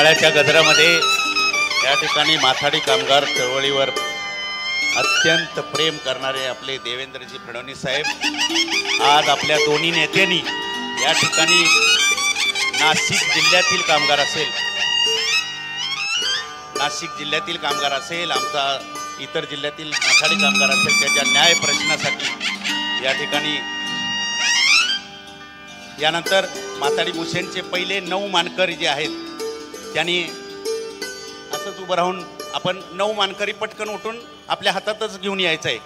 टाळ्याच्या गजरामध्ये या ठिकाणी माथाडी कामगार चळवळीवर अत्यंत प्रेम करणारे आपले देवेंद्रजी फडणवीस साहेब आज आपल्या दोन्ही नेत्यांनी या ठिकाणी नाशिक जिल्ह्यातील कामगार असेल, आमचा इतर जिल्ह्यातील माथाडी कामगार असेल त्याच्या न्याय प्रश्नासाठी या ठिकाणी यानंतर माथाडी भूषणचे पहिले 9 मानकरी जे आहेत त्यांनी असंच उभं राहून आपण 9 मानकरी पटकन उठून आपल्या हातातच घेऊन यायचं आहे.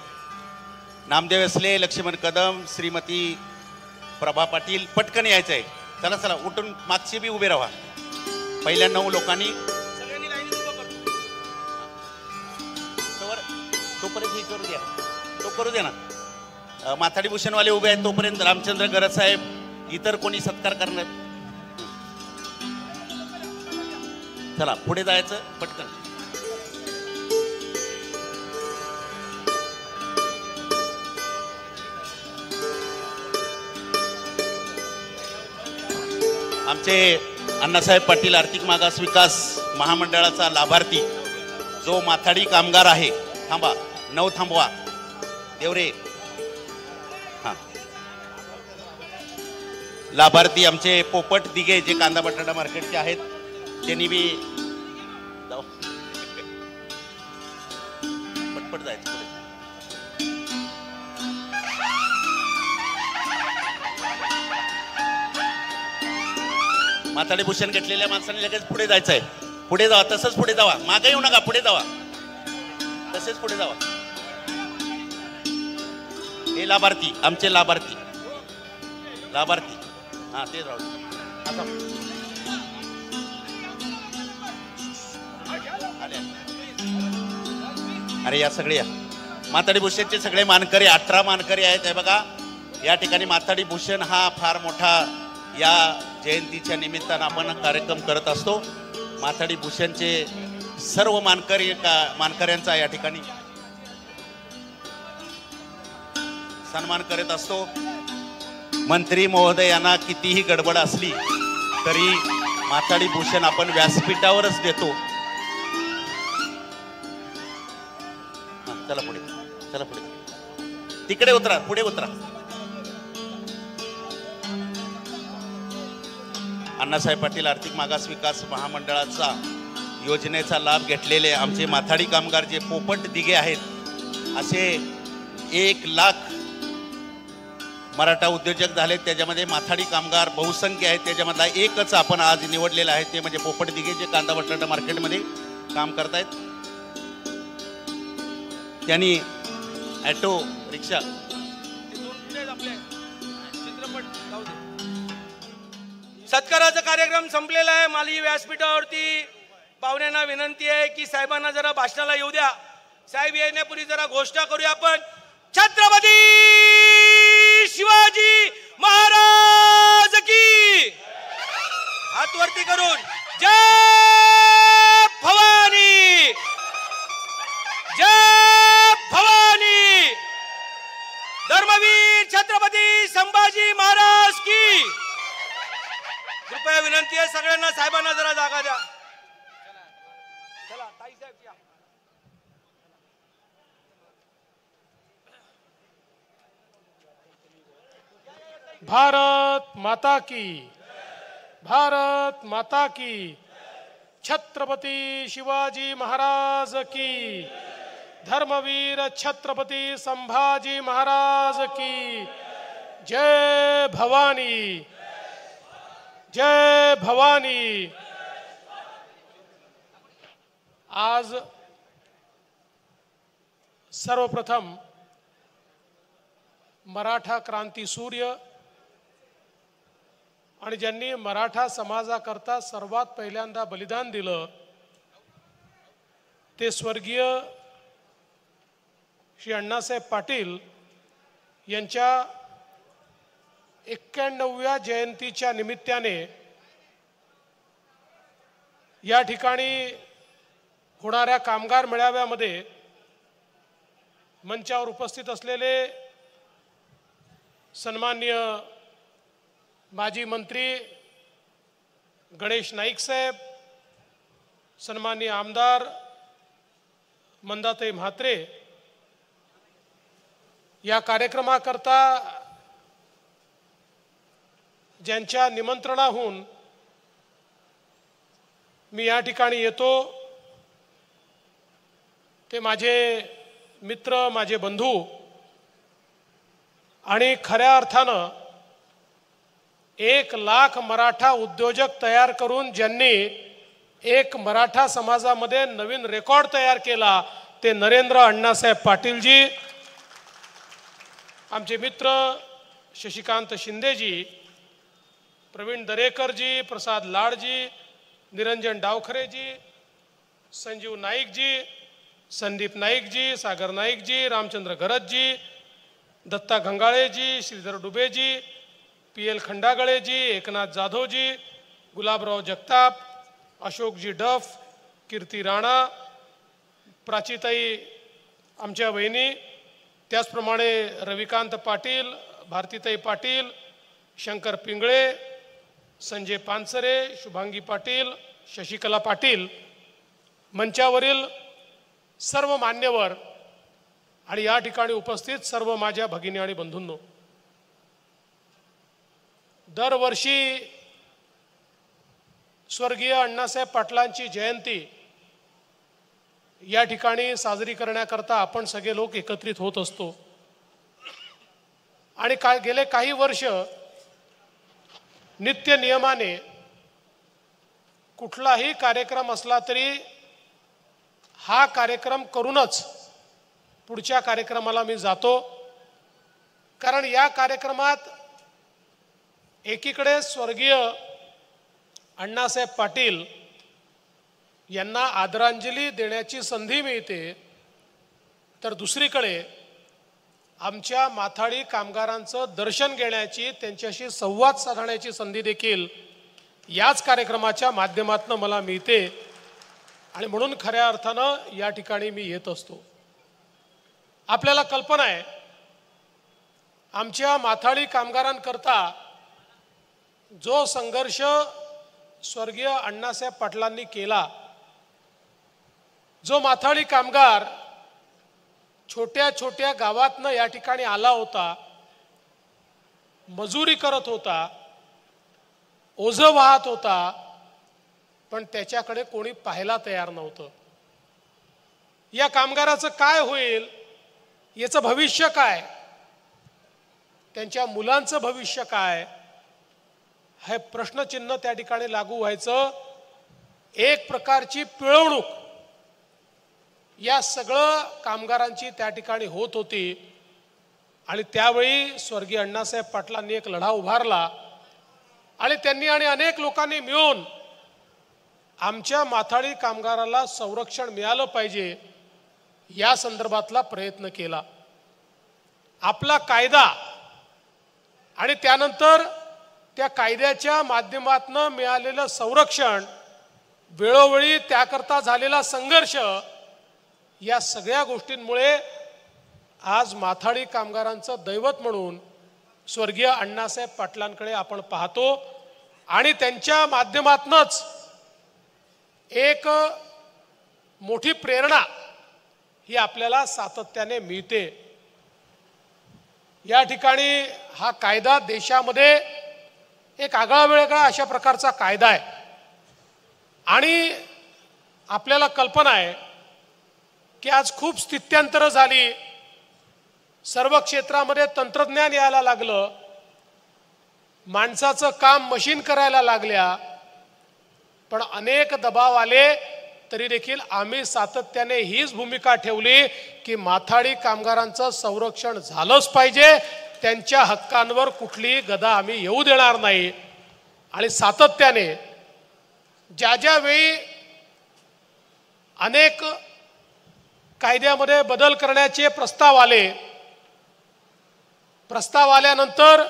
नामदेव असले, लक्ष्मण कदम, श्रीमती प्रभा पाटील पटकन यायचं आहे. चला चला उठून मागचे बी उभे राहा. पहिल्या 9 लोकांनी सगळ्यांनी लाईनीत उभं करतो. तोपर्यंत हे करू द्या, तो करू द्या ना. माथाडी भूषणवाले उभे आहेत तोपर्यंत रामचंद्र गरज साहेब इतर कोणी सत्कार करणार. चला पुढे जायचं पटकन. आमचे अण्णासाहेब पाटील आर्थिक मागास विकास महामंडळाचा लाभार्थी जो माथाडी कामगार आहे, थांबा 9 थांबवा देवरे. हां, लाभार्थी आमचे पोपट दिघे जे कांदा बटाटा मार्केटचे आहेत त्यांनी बी पटपट जायचं पुढे. माथाडी भूषण घेतलेल्या माणसाने लगेच पुढे जायचं आहे. पुढे जावा, तसंच पुढे जावा, मागे येऊ नका, पुढे जावा, तसेच पुढे जावा. हे लाभार्थी आमचे लाभार्थी हा ते राहू. अरे या सगळे माथाडी भूषणचे सगळे मानकरी 18 मानकरी आहेत. हे बघा या ठिकाणी माथाडी भूषण हा फार मोठा या जयंतीच्या निमित्तानं आपण कार्यक्रम करत असतो. माथाडी भूषणचे सर्व मानकऱ्यांचा या ठिकाणी सन्मान करत असतो. मंत्री महोदयांना कितीही गडबड असली तरी माथाडी भूषण आपण व्यासपीठावरच देतो. चला पुढे, चला पुढे, तिकडे उतरा, पुढे उतरा. अण्णासाहेब पाटील आर्थिक मागास विकास महामंडळाचा योजनेचा लाभ घेतलेले आमचे माथाडी कामगार जे पोपट दिघे आहेत असे 1 लाख मराठा उद्योजक झालेत. त्याच्यामध्ये माथाडी कामगार बहुसंख्य आहेत. त्याच्यामधला एकच आपण आज निवडलेला आहे ते म्हणजे पोपट दिघे जे कांदा बटाटा मार्केटमध्ये काम करतायत. त्यांनी ॲटो रिक्षा सत्काराचा कार्यक्रम संपलेला आहे. माली व्यासपीठावरती पाहुण्यांना विनंती आहे की साहेबांना जरा भाषणाला येऊ द्या. साहेब येण्यापूर्वी जरा घोषणा करूया आपण. छत्रपती शिवाजी महाराज की, हात वरती करून जय भवानी, जय भवानी. धर्मवीर छत्रपती संभाजी महाराज की. कृपया विनंती आहे सगळ्यांना साहेबांना जरा जागा द्या. चला ताई साहेब या. भारत माता की, भारत माता की. छत्रपती शिवाजी महाराज की. धर्मवीर छत्रपती संभाजी महाराज की. जय भवानी, जय भवानी. आज सर्वप्रथम मराठा क्रांती सूर्य आणि ज्यांनी मराठा समाजाकरता सर्वात पहिल्यांदा बलिदान दिलं ते स्वर्गीय श्री अण्णासाहेब पाटील यांच्या 91व्या जयंतीच्या निमित्ताने या ठिकाणी होणाऱ्या कामगार मेळाव्यामध्ये मंचावर उपस्थित असलेले सन्माननीय माजी मंत्री गणेश नाईक साहेब, सन्माननीय आमदार मंदाताई म्हात्रे या कार्यक्रमाकरता ज्यांच्या निमंत्रणाहून मी या ठिकाणी येतो ते माझे मित्र, माझे बंधू आणि खऱ्या अर्थानं 1,00,000 मराठा उद्योजक तयार करून ज्यांनी एक मराठा समाजामध्ये नवीन रेकॉर्ड तयार केला ते नरेंद्र अण्णासाहेब पाटीलजी, आमचे मित्र शशिकांत शिंदेजी, प्रवीण दरेकरजी, प्रसाद लाडजी, निरंजन डावखरेजी, संजीव नाईकजी, संदीप नाईकजी, सागर नाईकजी, रामचंद्र गरजजी, दत्ता घंगाळेजी, श्रीधर डुबेजी, PL खंडागळेजी, एकनाथ जाधवजी, गुलाबराव जगताप, अशोकजी डफ, कीर्ती राणा, प्राचीताई आमच्या वहिनी, त्याचप्रमाणे रविकांत पाटील, भारतीताई पाटील, शंकर पिंगळे, संजय पानसरे, शुभांगी पाटील, शशिकला पाटील, मंचावरील सर्व मान्यवर आणि या ठिकाणी उपस्थित सर्व माझ्या भगिनी आणि बंधूंनो, दरवर्षी स्वर्गीय अण्णासाहेब पाटलांची जयंती या ठिकाणी साजरी करण्याकरता आपण सगळे लोक एकत्रित होत असतो आणि गेले काही वर्ष नित्य नियमाने कुठलाही कार्यक्रम असला तरी हा कार्यक्रम करूनच पुढच्या कार्यक्रमाला मी जातो, कारण या कार्यक्रमात एकीकडे स्वर्गीय अण्णासाहेब पाटील यांना आदरांजली देण्याची संधी मिळते, तर दुसरीकडे आमच्या माथाडी कामगारांचं दर्शन घेण्याची, त्यांच्याशी संवाद साधण्याची संधी देखील याच कार्यक्रमाच्या माध्यमातून मला मिळते आणि म्हणून खऱ्या अर्थानं या ठिकाणी मी येत असतो. आपल्याला कल्पना आहे आमच्या माथाडी कामगारांकरता जो संघर्ष स्वर्गीय अण्णासाहेब पाटलांनी केला, जो माथाडी कामगार छोट्या छोट्या गावातनं या ठिकाणी आला होता, मजुरी करत होता, ओझं वाहत होता, पण त्याच्याकडे कोणी पाहायला तयार नव्हतं. या कामगाराचं काय होईल, याचं भविष्य काय, त्यांच्या मुलांचं भविष्य काय, हे प्रश्नचिन्ह त्या ठिकाणी लागू व्हायचं. एक प्रकारची पिळवणूक या सगळं कामगारांची त्या ठिकाणी होत होती आणि त्यावेळी स्वर्गीय अण्णासाहेब पाटलांनी एक लढा उभारला आणि त्यांनी आणि अनेक लोकांनी मिळून आमच्या माथाडी कामगाराला संरक्षण मिळालं पाहिजे या संदर्भातला प्रयत्न केला. आपला कायदा आणि त्यानंतर त्या कायद्याच्या माध्यमातून मिळालेलं संरक्षण, वेळोवेळी त्याकरता झालेला संघर्ष, या सगळ्या गोष्टींमुळे आज माथाडी कामगारांचं दैवत म्हणून स्वर्गीय अण्णासाहेब पाटलांकडे आपण पाहतो आणि त्यांच्या माध्यमातूनच एक मोठी प्रेरणा ही आपल्याला सातत्याने मिळते. या ठिकाणी हा कायदा देशामध्ये एक आगळा वेगळा अशा प्रकारचा कायदा आहे आणि आपल्याला कल्पना आहे की आज खूप स्थित्यंतरं झाली, सर्व क्षेत्रामध्ये तंत्रज्ञान यायला लागलं, माणसाचं काम मशीन करायला लागल्या, पण अनेक दबाव आले तरी देखील आम्ही सातत्याने हीच भूमिका ठेवली की माथाडी कामगारांचं संरक्षण झालंच पाहिजे, त्यांच्या हक्कांवर कुठलीही गदा आम्ही येऊ देणार नाही. आणि सातत्याने ज्या ज्या वेळी अनेक कायद्यामध्ये बदल करण्याचे प्रस्ताव आल्यानंतर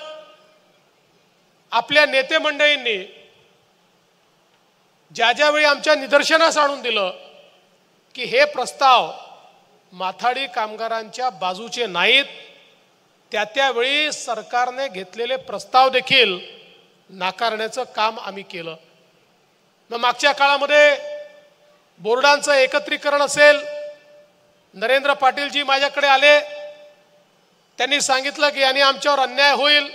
आपल्या नेते मंडळींनी ज्या ज्या वेळी आमच्या निदर्शनास आणून दिलं की हे प्रस्ताव माथाडी कामगारांच्या बाजूचे नाहीत, त्यावेळी सरकारने घेतलेले प्रस्ताव देखील नाकारण्याचं काम आम्ही केलं. मग मागच्या काळामध्ये बोर्डांचं एकत्रीकरण असेल, नरेंद्र पाटीलजी माझ्याकडे आले, त्यांनी सांगितलं की यांनी आमच्यावर अन्याय होईल.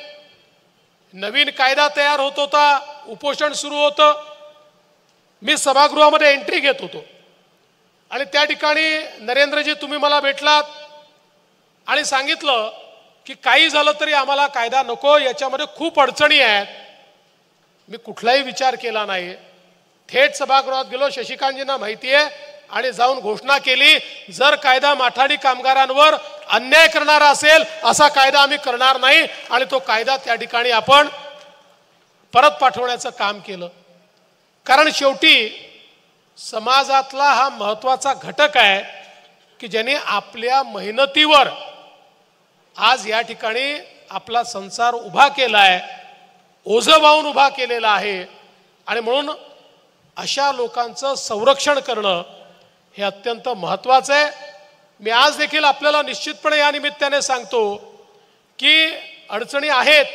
नवीन कायदा तयार होत होता, उपोषण सुरू होतं. मी सभागृहामध्ये एंट्री घेत होतो आणि त्या ठिकाणी नरेंद्रजी तुम्ही मला भेटलात आणि सांगितलं की काही झालं तरी आम्हाला कायदा नको, याच्यामध्ये खूप अडचणी आहेत. मी कुठलाही विचार केला नाही, थेट सभागृहात गेलो, शशिकांतजींना माहिती आहे, आणि जाऊन घोषणा केली, जर कायदा माथाडी कामगारांवर अन्याय करणारा असेल असा कायदा आम्ही करणार नाही, आणि तो कायदा त्या ठिकाणी आपण परत पाठवण्याचं काम केलं. कारण शेवटी समाजातला हा महत्त्वाचा घटक आहे की ज्याने आपल्या मेहनतीवर आज या ठिकाणी आपला संसार उभा केला आहे, ओझं वाहून उभा केलेला आहे. आणि म्हणून अशा लोकांचं संरक्षण करणं हे अत्यंत महत्त्वाचं आहे. मी आज देखील आपल्याला निश्चितपणे या निमित्ताने सांगतो की अडचणी आहेत,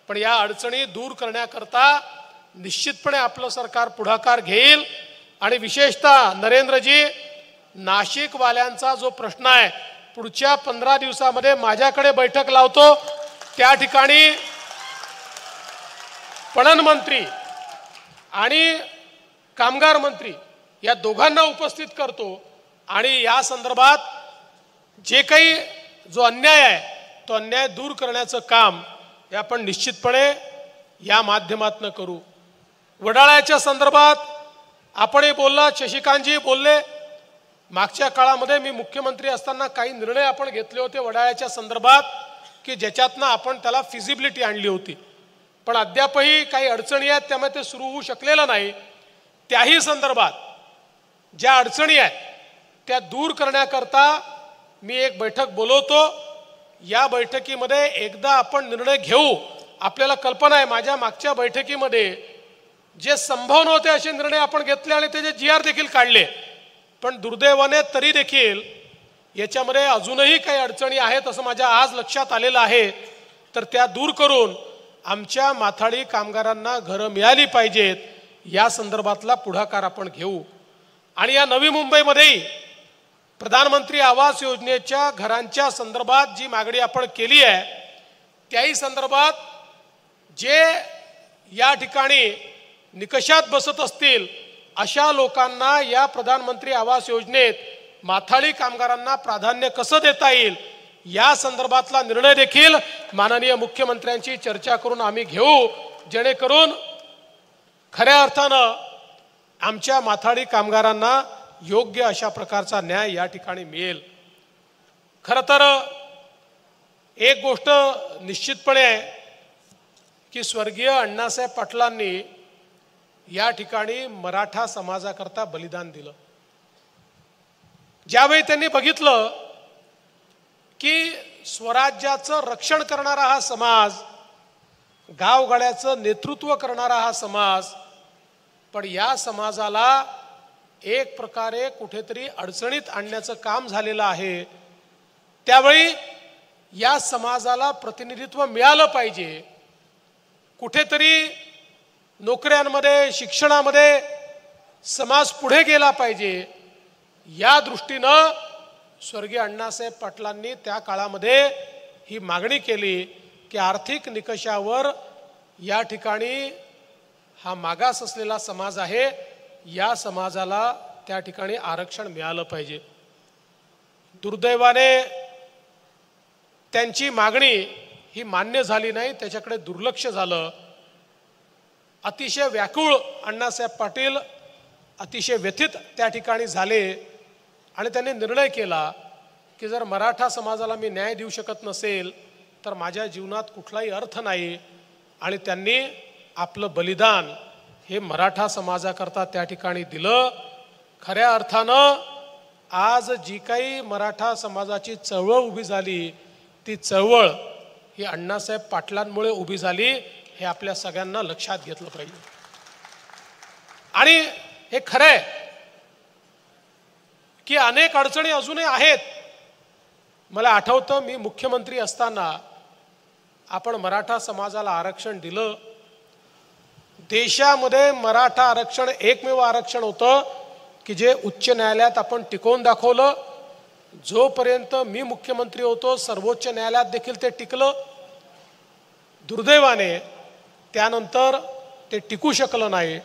पण या अडचणी दूर करण्याकरता निश्चितपणे आपलं सरकार पुढाकार घेईल. आणि विशेषतः नरेंद्रजी, नाशिकवाल्यांचा जो प्रश्न आहे, पुढच्या 15 दिवसामध्ये माझ्याकडे बैठक लावतो, त्या ठिकाणी पणन मंत्री आणि कामगार मंत्री या दोघांना उपस्थित करतो, आणि या संदर्भात जे काही जो अन्याय आहे तो अन्याय दूर करण्याचं काम हे आपण निश्चितपणे या माध्यमातून करू. वडाळ्याच्या संदर्भात आपणही बोलला, शशिकांतजी बोलले. मागच्या काळामध्ये मी मुख्यमंत्री असताना काही निर्णय आपण घेतले होते वडाळ्याच्या संदर्भात की ज्याच्यातनं आपण त्याला फिजिबिलिटी आणली होती, पण अद्यापही काही अडचणी आहेत, त्यामुळे ते सुरू होऊ शकलेलं नाही. त्याही संदर्भात ज्या अडचणी आहेत त्या दूर करण्याकरता मी एक बैठक बोलवतो. या बैठकीमध्ये एकदा आपण निर्णय घेऊ. आपल्याला कल्पना आहे, माझ्या मागच्या बैठकीमध्ये जे संभव नव्हते असे निर्णय आपण घेतले आणि त्याचे GR देखील काढले, पण दुर्दैवाने तरी देखील याच्यामध्ये अजूनही काही अडचणी आहेत असं माझ्या आज लक्षात आलेलं आहे. तर त्या दूर करून आमच्या माथाडी कामगारांना घरं मिळाली पाहिजेत, या संदर्भातला पुढाकार आपण घेऊ. आणि या नवी मुंबईमध्येही प्रधानमंत्री आवास योजनेच्या घरांच्या संदर्भात जी मागणी आपण केली आहे, त्याही संदर्भात जे या ठिकाणी निकषात बसत असतील अशा लोकांना या प्रधानमंत्री आवास योजनेत माथाडी कामगारांना प्राधान्य कसं देता येईल, या संदर्भातला निर्णय देखील माननीय मुख्यमंत्र्यांची चर्चा करून आम्ही घेऊ, जेणेकरून खऱ्या अर्थानं आमच्या माथाडी कामगारांना योग्य अशा प्रकारचा न्याय या ठिकाणी मिळेल. खरं तर एक गोष्ट निश्चितपणे आहे की स्वर्गीय अण्णासाहेब पाटलांनी या ठिकाणी मराठा समाजाकरता बलिदान दिलं. ज्यावेळी त्यांनी बघितलं की स्वराज्याचं रक्षण करणारा हा समाज, गावगाड्याचं नेतृत्व करणारा हा समाज, पण या समाजाला एक प्रकारे कुठेतरी अडचणीत आणण्याचं काम झालेलं आहे, त्यावेळी या समाजाला प्रतिनिधित्व मिळालं पाहिजे. कुठेतरी नोकऱ्यांमध्ये, शिक्षणामध्ये समाज पुढे गेला पाहिजे, या दृष्टीनं स्वर्गीय अण्णासाहेब पाटलांनी त्या काळामध्ये ही मागणी केली की आर्थिक निकषावर या ठिकाणी हा मागास असलेला समाज आहे, या समाजाला त्या ठिकाणी आरक्षण मिळालं पाहिजे. दुर्दैवाने त्यांची मागणी ही मान्य झाली नाही, त्याच्याकडे दुर्लक्ष झालं. अतिशय व्याकुळ अण्णासाहेब पाटील अतिशय व्यथित त्या ठिकाणी झाले आणि त्यांनी निर्णय केला की जर मराठा समाजाला मी न्याय देऊ शकत नसेल तर माझ्या जीवनात कुठलाही अर्थ नाही, आणि त्यांनी आपलं बलिदान हे मराठा समाजाकरता त्या ठिकाणी दिलं. खऱ्या अर्थानं आज जी काही मराठा समाजाची चळवळ उभी झाली, ती चळवळ ही अण्णासाहेब पाटलांमुळे उभी झाली, हे आपल्या सगळ्यांना लक्षात घेतलं पाहिजे. आणि हे खरं आहे की अनेक अडचणी अजूनही आहेत. मला आठवतं, मी मुख्यमंत्री असताना आपण मराठा समाजाला आरक्षण दिलं. देशामध्ये मराठा आरक्षण एकमेव आरक्षण होतं की जे उच्च न्यायालयात आपण टिकवून दाखवलं, जोपर्यंत मी मुख्यमंत्री होतो सर्वोच्च न्यायालयात देखील ते टिकलं. दुर्दैवाने त्यानंतर ते टिकू शकलं नाही.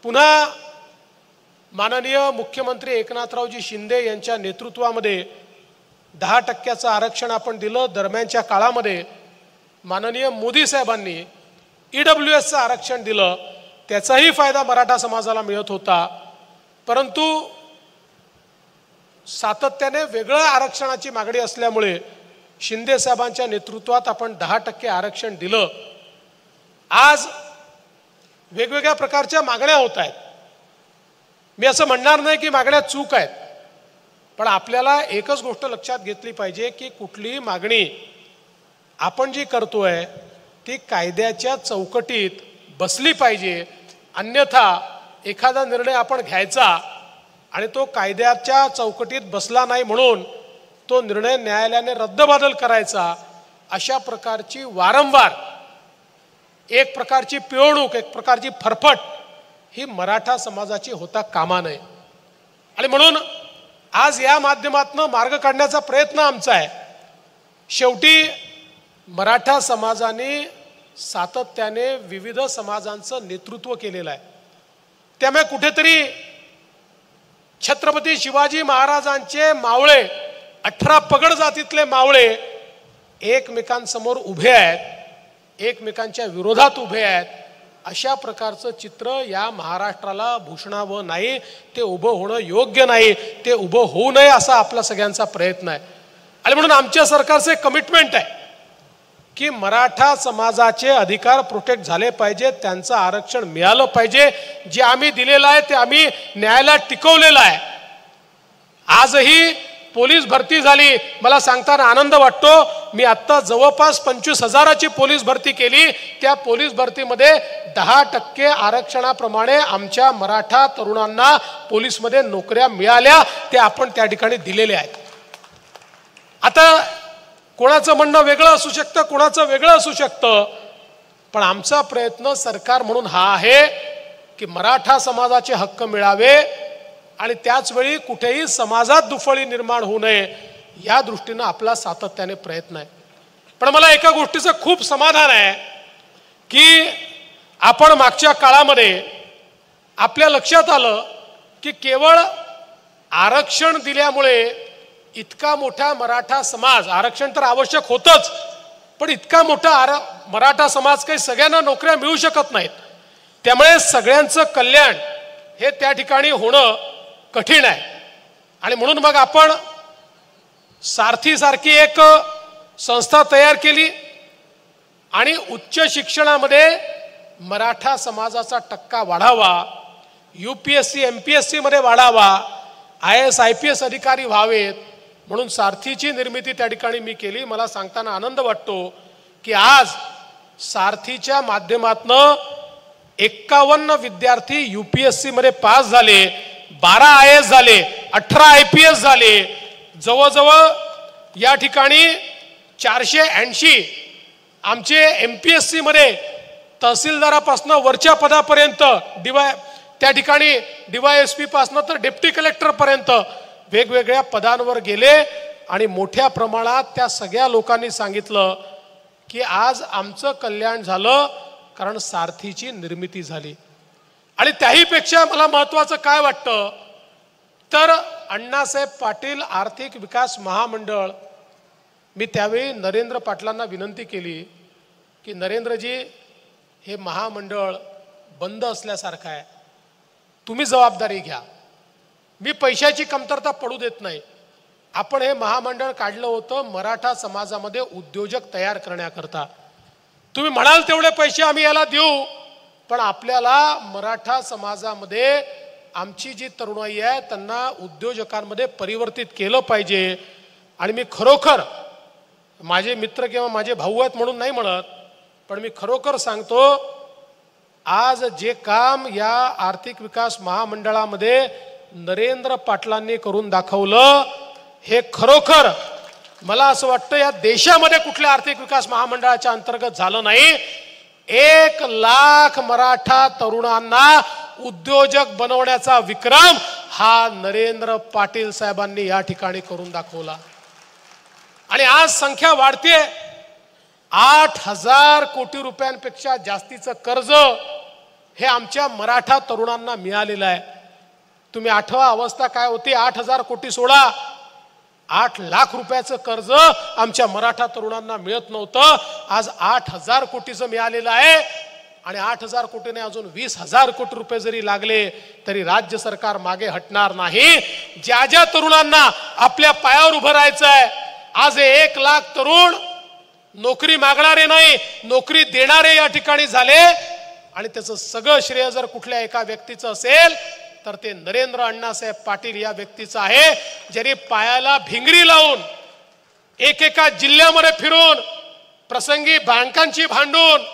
पुन्हा माननीय मुख्यमंत्री एकनाथरावजी शिंदे यांच्या नेतृत्वामध्ये 10% आरक्षण आपण दिलं. दरम्यानच्या काळामध्ये माननीय मोदी साहेबांनी EWSचं आरक्षण दिलं. त्याचाही फायदा मराठा समाजाला मिळत होता. परंतु सातत्याने वेगळं आरक्षणाची मागणी असल्यामुळे शिंदे साहेबांच्या नेतृत्वात आपण 10% आरक्षण दिलं. आज वेगवेगळ्या प्रकारच्या मागण्या होत आहेत. मी असं म्हणणार नाही की मागण्या चूक आहेत, पण आपल्याला एकच गोष्ट लक्षात घेतली पाहिजे की कुठलीही मागणी आपण जी करतोय ती कायद्याच्या चौकटीत बसली पाहिजे. अन्यथा एखादा निर्णय आपण घ्यायचा आणि तो कायद्याच्या चौकटीत बसला नाही म्हणून तो निर्णय न्यायालयाने रद्दबातल करायचा, अशा प्रकारची वारंवार एक प्रकारची पिळवणूक, एक प्रकारची फरफट ही मराठा समाजाची होता कामा नये. आणि म्हणून आज या माध्यमातून मार्ग काढण्याचा प्रयत्न आमचा आहे. शेवटी मराठा समाजाने सातत्याने विविध समाजांचं नेतृत्व केलेलं आहे. त्यामुळे कुठेतरी छत्रपती शिवाजी महाराजांचे मावळे 18 पगड जातीतले मावळे एकमेकांसमोर उभे आहेत, एकमेकांच्या विरोधात उभे आहेत. अशा प्रकारचं चित्र या महाराष्ट्राला भूषणावं नाही, ते उभं होणं योग्य नाही, ते उभं होऊ नये असा आपला सगळ्यांचा प्रयत्न आहे. आणि म्हणून आमच्या सरकारचे कमिटमेंट आहे की मराठा समाजाचे अधिकार प्रोटेक्ट झाले पाहिजे, त्यांचं आरक्षण मिळालं पाहिजे. जे आम्ही दिलेलं आहे ते आम्ही न्यायालयात टिकवलेलं आहे. आजही पोलीस भरती झाली, मला सांगताना आनंद वाटतो. मी आत्ता जवळपास 25,000ची पोलीस भरती केली. त्या पोलीस भरतीमध्ये 10% आरक्षणाप्रमाणे आमच्या मराठा तरुणांना पोलीसमध्ये नोकऱ्या मिळाल्या, ते आपण त्या ठिकाणी दिलेल्या आहेत. आता कोणाचं म्हणणं वेगळं असू शकतं, कोणाचं वेगळं असू शकतं, पण आमचा प्रयत्न सरकार म्हणून हा आहे की मराठा समाजाचे हक्क मिळावे आणि त्याचवेळी कुठेही समाजात दुफळी निर्माण होऊ नये या दृष्टीनं आपला सातत्याने प्रयत्न आहे. पण मला एका गोष्टीचं खूप समाधान आहे की आपण मागच्या काळामध्ये आपल्या लक्षात आलं की केवळ आरक्षण दिल्यामुळे इतका मोठा मराठा समाज, आरक्षण तर आवश्यक होतंच, पण इतका मोठा मराठा समाज काही सगळ्यांना नोकऱ्या मिळू शकत नाहीत. त्यामुळे सगळ्यांचं कल्याण हे त्या ठिकाणी होणं कठीण आहे. आणि म्हणून मग आपण सारथीसारखी एक संस्था तयार केली आणि उच्च शिक्षणामध्ये मराठा समाजाचा टक्का वाढावा, UPSC MPSC मध्ये वाढावा, IAS IPS अधिकारी व्हावेत म्हणून सारथीची निर्मिती त्या ठिकाणी मी केली. मला सांगताना आनंद वाटतो की आज सारथीच्या माध्यमातून 51 विद्यार्थी UPSC मध्ये पास झाले, 12 IAS झाले, 18 IPS झाले. जवळजवळ या ठिकाणी 480 आमचे MPSC मध्ये तहसीलदारापासून वरच्या पदापर्यंत त्या ठिकाणी DYSP पासून तर डेप्टी कलेक्टर पर्यंत वेगवेगळ्या पदांवर गेले. आणि मोठ्या प्रमाणात त्या सगळ्या लोकांनी सांगितलं की आज आमचं कल्याण झालं कारण सारथीची निर्मिती झाली. आणि त्याही पेक्षा मला महत्त्वाचं काय वाटतं तर अण्णासाहेब पाटील आर्थिक विकास महामंडळ, मी त्यावेळी नरेंद्र पाटलांना विनंती केली की नरेंद्रजी हे महामंडळ बंद असल्यासारखं आहे, तुम्ही जबाबदारी घ्या. मी पैशाची कमतरता पडू देत नाही. आपण हे महामंडळ काढलं होतं मराठा समाजामध्ये उद्योजक तयार करण्याकरता. तुम्ही म्हणाल तेवढे पैसे आम्ही याला देऊ, पण आपल्याला मराठा समाजामध्ये आमची जी तरुणाई आहे त्यांना उद्योजकांमध्ये परिवर्तित केलं पाहिजे. आणि मी खरोखर माझे मित्र किंवा माझे भाऊ आहेत म्हणून नाही म्हणत, पण मी खरोखर सांगतो आज जे काम या आर्थिक विकास महामंडळामध्ये नरेंद्र पाटलांनी करून दाखवलं हे खरोखर मला असं वाटतं या देशामध्ये कुठल्या आर्थिक विकास महामंडळाच्या अंतर्गत झालं नाही. 1 लाख मराठा तरुणांना उद्योजक बनवण्याचा विक्रम हा नरेंद्र पाटील साहेबांनी या ठिकाणी करून दाखवला. आणि आज संख्या वाढते. 8,000 कोटी रुपयांपेक्षा जास्तीचं कर्ज हे आमच्या मराठा तरुणांना मिळालेलं आहे. तुम्ही आठवा अवस्था काय होती, 8,000 कोटी सोडा, 8 लाख रुपयाचं कर्ज आमच्या मराठा तरुणांना मिळत नव्हतं. आज 8,000 कोटीचं मिळालेलं आहे. आणि 8,000 कोटीने अजून 20,000 कोटी रुपये जरी लागले तरी राज्य सरकार मागे हटणार नाही. ज्या ज्या तरुणांना आपल्या पायावर उभं राहायचं आहे, आज 1 लाख तरुण नोकरी मागणारे नाही, नोकरी देणारे या ठिकाणी झाले. आणि त्याचं सगळं श्रेय जर कुठल्या एका व्यक्तीचं असेल तर ते नरेंद्र अण्णासाहेब पाटील या व्यक्तीचं आहे, ज्यांनी पायाला भिंगरी लावून एकेका जिल्ह्यामध्ये फिरून प्रसंगी बँकांची भांडून.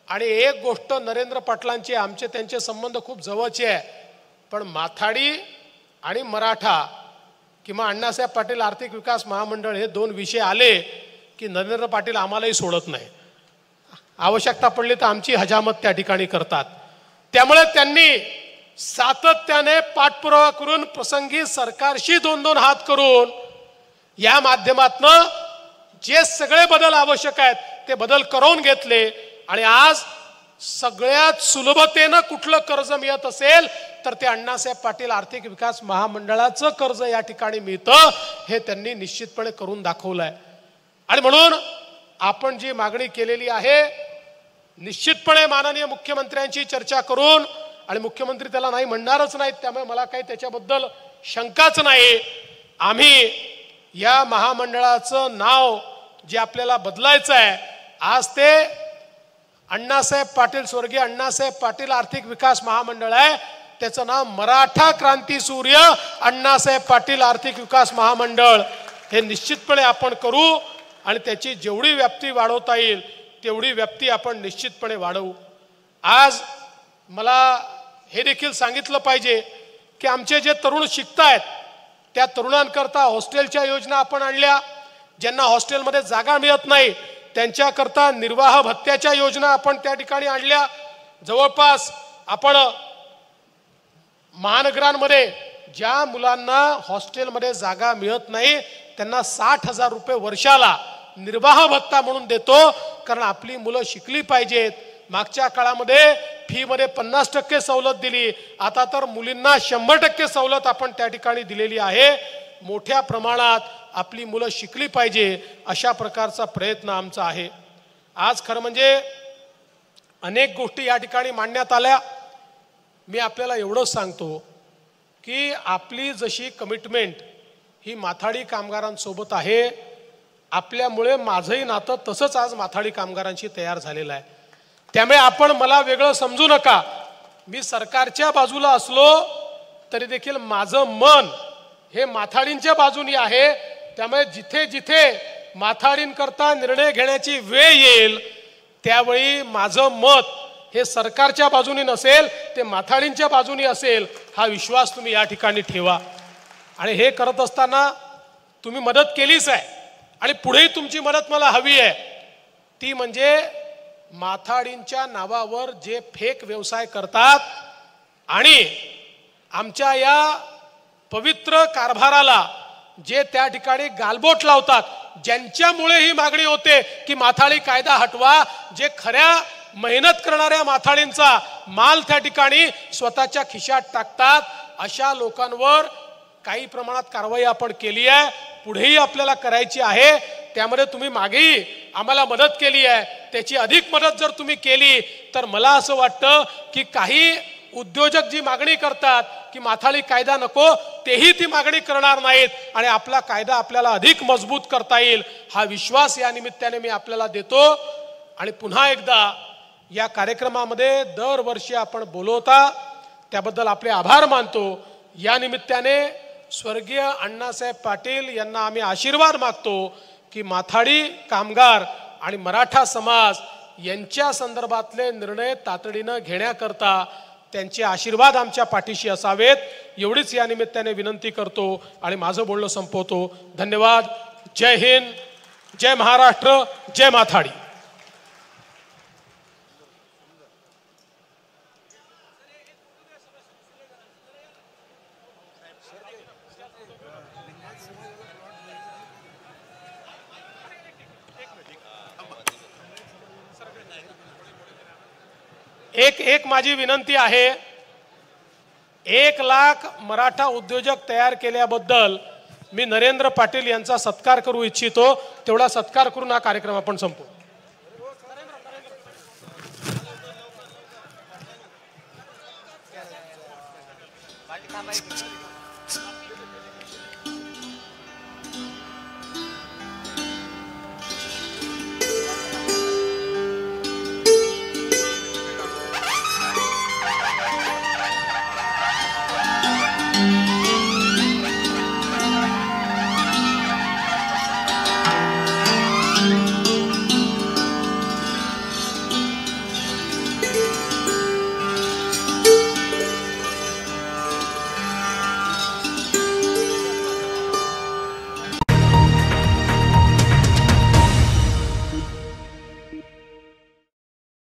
आणि एक गोष्ट नरेंद्र पाटलांची, आमचे त्यांचे संबंध खूप जवळचे आहे, पण माथाडी आणि मराठा किंवा अण्णासाहेब पाटील आर्थिक विकास महामंडळ हे 2 विषय आले की नरेंद्र पाटील आम्हालाही सोडत नाही. आवश्यकता पडली तर आमची हजामत त्या ठिकाणी करतात. त्यामुळे त्यांनी सातत्याने पाठपुरावा करून प्रसंगी सरकारशी 2-2 हात करून या माध्यमातनं जे सगळे बदल आवश्यक आहेत ते बदल करून घेतले. आणि आज सगळ्यात सुलभतेनं कुठलं कर्ज मिळत असेल तर ते अण्णासाहेब पाटील आर्थिक विकास महामंडळाचं कर्ज या ठिकाणी मिळतं, हे त्यांनी निश्चितपणे करून दाखवलंय. आणि म्हणून आपण जी मागणी केलेली आहे, निश्चितपणे माननीय मुख्यमंत्र्यांची चर्चा करून, आणि मुख्यमंत्री त्याला नाही म्हणणारच नाहीत, त्यामुळे मला काही त्याच्याबद्दल शंकाच नाही. आम्ही या महामंडळाचं नाव जे आपल्याला बदलायचं आहे, आज ते अण्णासाहेब पाटील, स्वर्गीय अण्णासाहेब पाटील आर्थिक विकास महामंडळ आहे, त्याचं नाव मराठा क्रांती सूर्य अण्णासाहेब पाटील आर्थिक विकास महामंडळ हे निश्चितपणे आपण करू. आणि त्याची जेवढी व्याप्ती वाढवता येईल तेवढी व्याप्ती आपण निश्चितपणे वाढवू. आज मला हे देखील सांगितलं पाहिजे की आमचे जे तरुण शिकतायत त्या तरुणांकरता हॉस्टेलच्या योजना आपण आणल्या. ज्यांना हॉस्टेलमध्ये जागा मिळत नाही त्यांच्याकरता निर्वाह भत्त्याच्या योजना आपण त्या ठिकाणी आणल्या. जवळपास आपण महानगरांमध्ये ज्या मुलांना हॉस्टेलमध्ये जागा मिळत नाही त्यांना 60,000 रुपये वर्षाला निर्वाह भत्ता म्हणून देतो, कारण आपली मुलं शिकली पाहिजेत. मागच्या काळामध्ये फी मध्ये 50% सवलत दिली, आता तर मुलींना 100% सवलत आपण त्या ठिकाणी दिलेली आहे. मोठ्या प्रमाणात आपली मुलं शिकली पाहिजे अशा प्रकारचा प्रयत्न आमचा आहे. आज खरं म्हणजे अनेक गोष्टी या ठिकाणी मांडण्यात आल्या. मी आपल्याला एवढंच सांगतो की आपली जशी कमिटमेंट ही माथाडी कामगारांसोबत आहे, आपल्यामुळे माझंही नातं तसंच आज माथाडी कामगारांशी तयार झालेलं आहे. त्यामुळे आपण मला वेगळं समजू नका. मी सरकारच्या बाजूला असलो तरी देखील माझं मन हे माथाडींच्या बाजूनी आहे. त्यामुळे जिथे जिथे माथाडींकरता निर्णय घेण्याची वेळ येईल त्यावेळी माझं मत हे सरकारच्या बाजूनी नसेल, ते माथाडींच्या बाजूनी असेल, हा विश्वास तुम्ही या ठिकाणी ठेवा. आणि हे करत असताना तुम्ही मदत केलीच आहे आणि पुढेही तुमची मदत मला हवी आहे. ती म्हणजे माथाडींच्या नावावर जे फेक व्यवसाय करतात आणि आमच्या या पवित्र कारभाराला जे त्या ठिकाणी गालबोट लावतात, ज्यांच्यामुळे ही मागणी होते की माथाडी कायदा हटवा, जे खऱ्या मेहनत करणाऱ्या माथाडींचा माल त्या ठिकाणी स्वतःच्या खिशात टाकतात, अशा लोकांवर काही प्रमाणात कारवाई आपण केली आहे, पुढेही आपल्याला करायची आहे. त्यामध्ये तुम्ही मागेही आम्हाला मदत केली आहे, त्याची अधिक मदत जर तुम्ही केली तर मला असं वाटतं की काही उद्योजक जी मागणी करतात की माथाडी कायदा नको, तेही ती मागणी करणार नाहीत आणि आपला कायदा आपल्याला अधिक मजबूत करता येईल, हा विश्वास या निमित्ताने मी आपल्याला देतो. आणि पुन्हा एकदा या कार्यक्रमामध्ये दरवर्षी आपण बोलवता त्याबद्दल आपले आभार मानतो. या निमित्ताने स्वर्गीय अण्णासाहेब पाटील यांना आम्ही आशीर्वाद मागतो की माथाडी कामगार आणि मराठा समाज यांच्या संदर्भातले निर्णय तातडीनं घेण्याकरता त्यांचे आशीर्वाद आमच्या पाठीशी असावेत, एवढीच या निमित्ताने विनंती करतो आणि माझं बोलणं संपवतो. धन्यवाद. जय हिंद, जय महाराष्ट्र, जय माथाडी. एक माझी विनंती आहे, 1,00,000 मराठा उद्योजक तयार केल्याबद्दल मी नरेंद्र पाटील यांचा सत्कार करू इच्छितो. तेवढा सत्कार करून हा कार्यक्रम आपण संपवू.